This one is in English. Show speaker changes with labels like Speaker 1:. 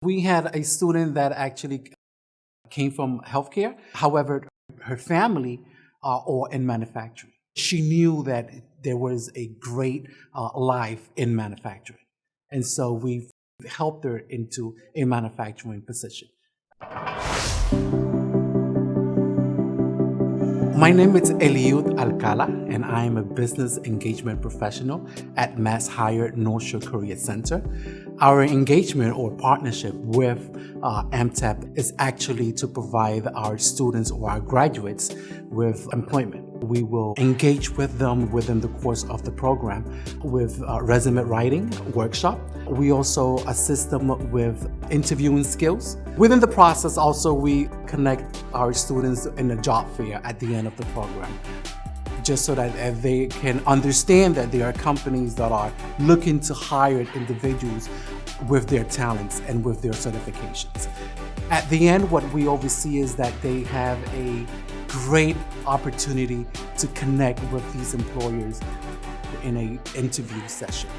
Speaker 1: We had a student that actually came from healthcare. However, her family are all in manufacturing. She knew that there was a great life in manufacturing. And so we helped her into a manufacturing position. My name is Eliud Alcala, and I am a business engagement professional at MassHire North Shore Career Center. Our engagement or partnership with MTEP is actually to provide our students or our graduates with employment. We will engage with them within the course of the program with resume writing workshop. We also assist them with interviewing skills. Within the process also, we connect our students in a job fair at the end of the program, just so that they can understand that there are companies that are looking to hire individuals with their talents and with their certifications. At the end, what we oversee is that they have a great opportunity to connect with these employers in an interview session.